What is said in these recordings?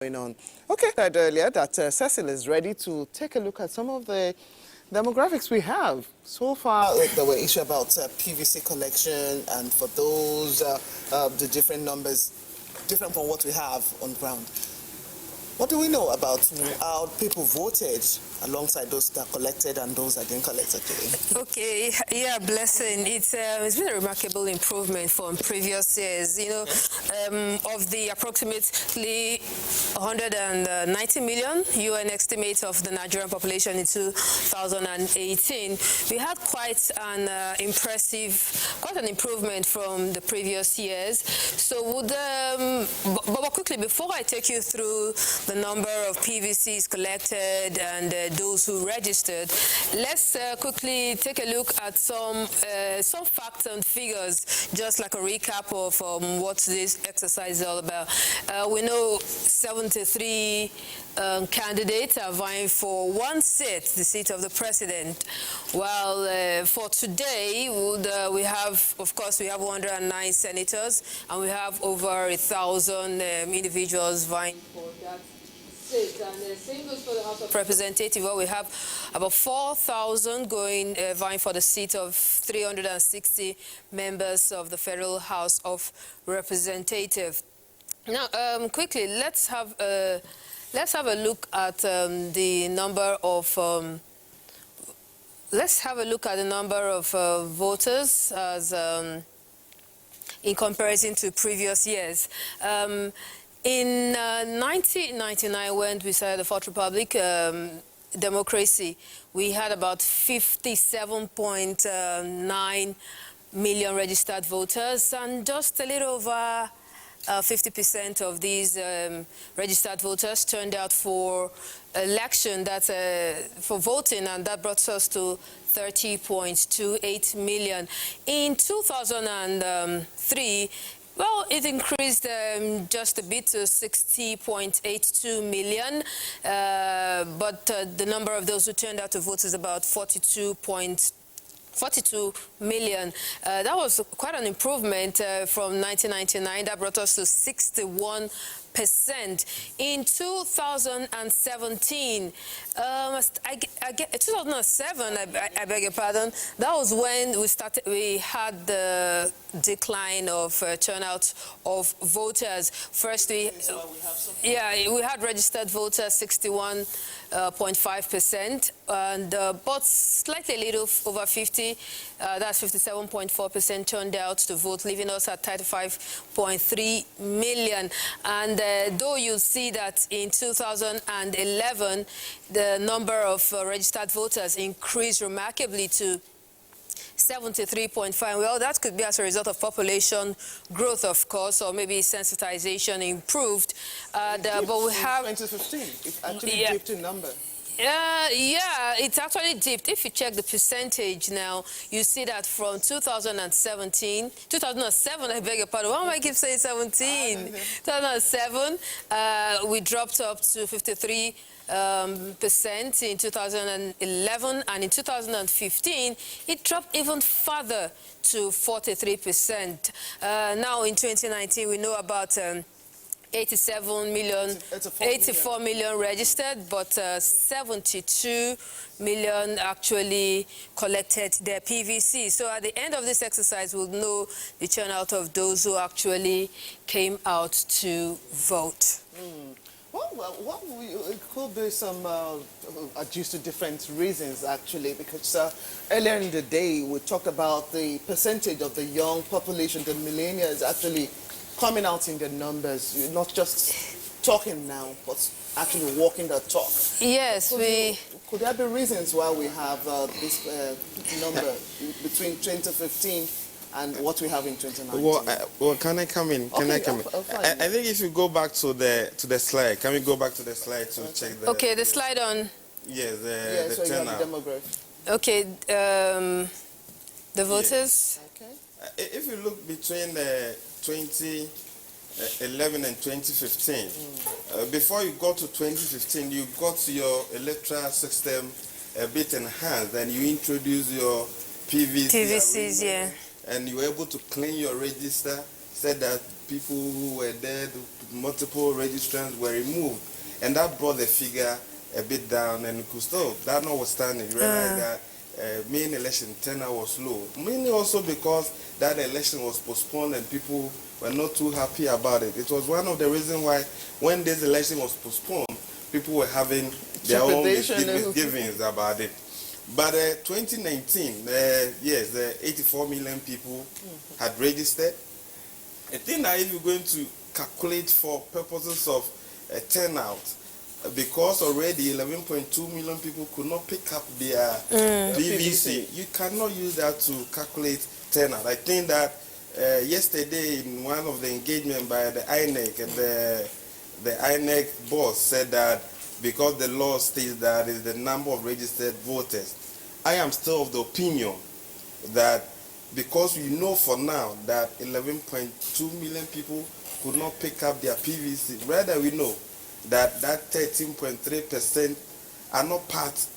Going on. Okay, I said earlier that Cecil is ready to take a look at some of the demographics we have. So far, there were issues about PVC collection, and for those, the different numbers, different from what we have on ground. What do we know about how people voted alongside those that collected and those that didn't collect actually? Okay, yeah, blessing. It's been a remarkable improvement from previous years. You know, of the approximately 190 million UN estimate of the Nigerian population in 2018, we had quite an improvement from the previous years. So but quickly, before I take you through the number of PVCs collected and those who registered, let's quickly take a look at some facts and figures, just like a recap of what this exercise is all about. We know 73 candidates are vying for one seat, the seat of the president. Well, for today, we have, of course, we have 109 senators, and we have over 1,000 individuals vying for that. And the same goes for the House of Representatives, where we have about 4,000 vying for the seat of 360 members of the Federal House of Representatives. Now, quickly, let's have a look at the number of voters as in comparison to previous years. In 1999, when we started the Fourth Republic democracy, we had about 57.9 million registered voters, and just a little over 50% of these registered voters turned out for election, for voting, and that brought us to 30.28 million. In 2003, well, it increased just a bit to 60.82 million, but the number of those who turned out to vote is about 42 million. That was quite an improvement from 1999. That brought us to 61%. In 2017, 2007, I beg your pardon, that was when we had the decline of turnout of voters. First, we had registered voters 61.5%, and but slightly a little over 50, that's 57.4% turned out to vote, leaving us at 35.3 million. And though you'll see that in 2011, the number of registered voters increased remarkably to 73.5. Well, that could be as a result of population growth, of course, or maybe sensitization improved. But we have 2015. It actually dipped in number. Yeah, it's actually dipped. If you check the percentage now, you see that from 2007, I beg your pardon, why am I keep saying 17? 2007, we dropped up to 53% in 2011, and in 2015, it dropped even further to 43%. Now in 2019, we know about 84 million registered, but 72 million actually collected their PVC. So at the end of this exercise, we'll know the turnout of those who actually came out to vote. Well, it could be some due to different reasons, actually, because earlier in the day, we talked about the percentage of the young population, the millennials, actually coming out in the numbers. You're not just talking now, but actually walking the talk. Yes, could there be reasons why we have this number between 2015 and what we have in 2019? Well, can I come in? Can I come in? I think if you go back to the slide, can we go back to the slide to check the... Okay, the slide on... Yes, the so turnout. You have the demographic. Okay, the voters... Okay. If you look between 2011 and 2015, before you got to 2015, you got your electoral system a bit enhanced, and you introduced your PVCs, yeah. And you were able to clean your register, said that people who were dead, multiple registrants were removed. And that brought the figure a bit down, and that notwithstanding, you realize that main election turnout was low. Mainly also because that election was postponed and people were not too happy about it. It was one of the reasons why when this election was postponed, people were having their own misgivings about it. But 2019, yes, 84 million people had registered. I think that if you're going to calculate for purposes of turnout, because already 11.2 million people could not pick up their PVC, you cannot use that to calculate turnout. I think that yesterday in one of the engagement by the INEC, the INEC boss said that because the law states that is the number of registered voters, I am still of the opinion that because we know for now that 11.2 million people could not pick up their PVC, rather we know that 13.3% are not part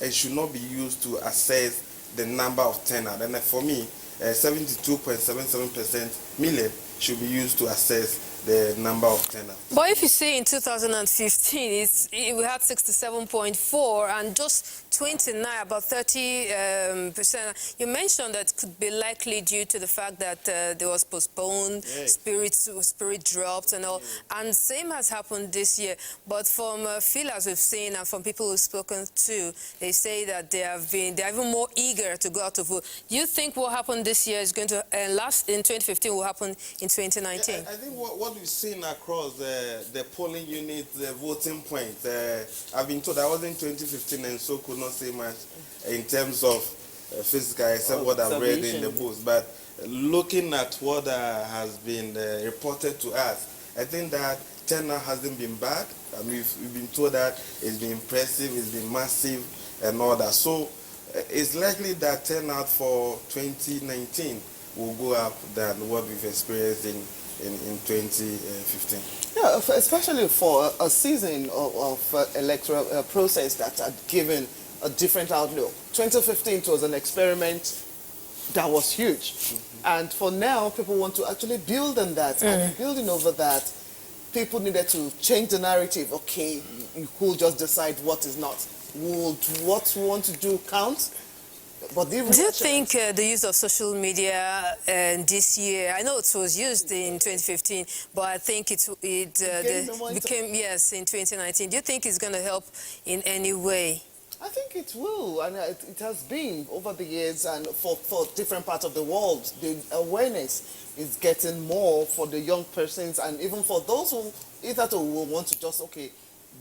and should not be used to assess the number of turnout. And for me, 72.77% million should be used to assess the number of turnout. But if you say in 2015, we had 67.4 and just 29, about 30%. You mentioned that could be likely due to the fact that there was postponed, spirit dropped and all. And same has happened this year. But from feelers we've seen and from people we've spoken to, they say that they're even more eager to go out to vote. Do you think what happened this year is going to last in 2015 will happen in 2019? Yeah, I think what we've seen across the polling unit, the voting points, I've been told I was in 2015 and so could not say much in terms of physical except what I've read in the books. But looking at what has been reported to us, I think that turnout hasn't been bad. I mean, we've been told that it's been impressive, it's been massive and all that. So it's likely that turnout for 2019 will go up than what we've experienced in 2015. Yeah, especially for a season of electoral process that had given a different outlook. 2015 was an experiment that was huge. And for now, people want to actually build on that. And building over that, people needed to change the narrative. Okay, you could just decide what is not. Would what you want to do count? But do you think the use of social media this year, I know it was used in 2015, but I think it became, yes, in 2019. Do you think it's going to help in any way? I think it will, and it has been over the years, and for different parts of the world, the awareness is getting more for the young persons, and even for those who either will want to just, okay,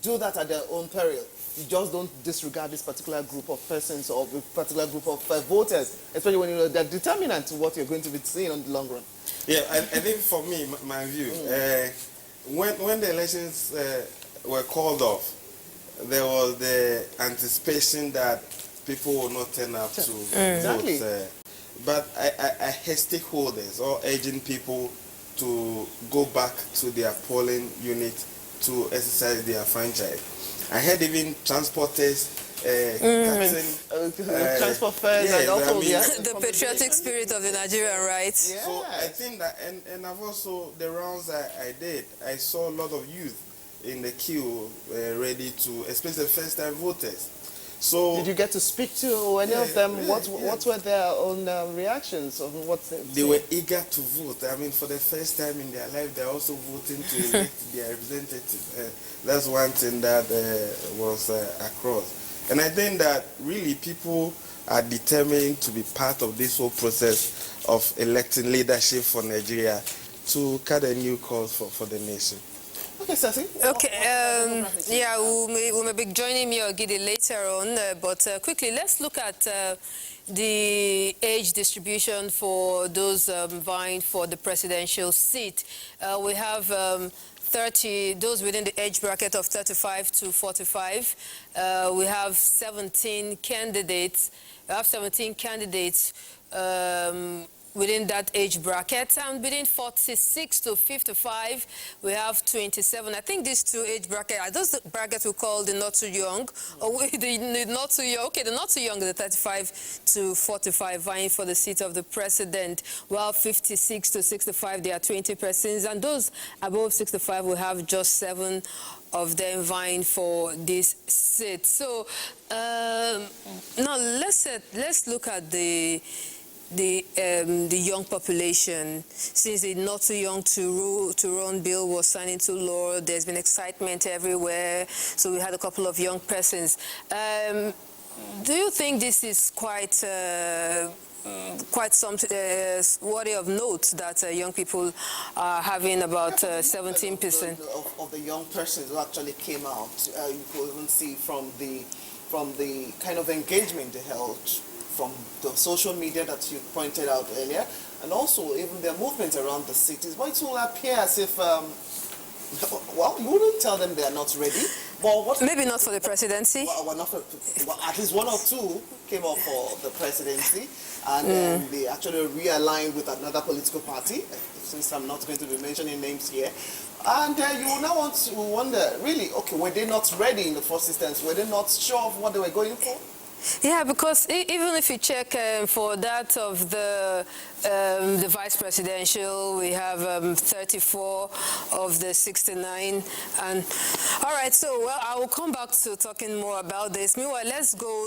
do that at their own peril. You just don't disregard this particular group of persons or a particular group of voters, especially when you know they're determinant to what you're going to be seeing on the long run. Yeah, I think for me, my view, when the elections were called off, there was the anticipation that people will not turn up to vote. But I hear stakeholders all urging people to go back to their polling unit to exercise their franchise. I heard even transporters transport fares and also the patriotic spirit of the Nigerian, right? Yeah. So I think that, and I've also, the rounds I did, I saw a lot of youth in the queue ready to, especially the first-time voters. So did you get to speak to any of them? What were their own reactions? Or they were eager to vote. I mean, for the first time in their life, they're also voting to elect their representative. That's one thing that was across. And I think that really people are determined to be part of this whole process of electing leadership for Nigeria to cut a new course for the nation. Okay, Sasi. Okay, yeah, we may be joining me or Gidi later on, but quickly, let's look at the age distribution for those vying for the presidential seat. We have 30, those within the age bracket of 35 to 45. We have 17 candidates. within that age bracket, and within 46 to 55, we have 27. I think these two age brackets are those the brackets we call the not too young, or the not too young. Okay, the not too young, the 35 to 45, vying for the seat of the president, while 56 to 65, there are 20 persons, and those above 65 will have just 7 of them vying for this seat. So now let's look at the young population. Since the not too young to run bill was signed into law, there's been excitement everywhere. So we had a couple of young persons. Do you think this is quite some worthy of note that young people are having about 17%? Of the young persons who actually came out, you could even see from the kind of engagement they held, from the social media that you pointed out earlier, and also even their movements around the cities. But it will appear as if, well, you wouldn't tell them they are not ready. Well, maybe not for the presidency. Well, at least 1 or 2 came up for the presidency, and then they actually realigned with another political party, since I'm not going to be mentioning names here. And you will now want to wonder, really, okay, were they not ready in the first instance? Were they not sure of what they were going for? Yeah, because even if you check for that of the vice presidential, we have 34 of the 69. And all right, so well, I will come back to talking more about this. Meanwhile, let's go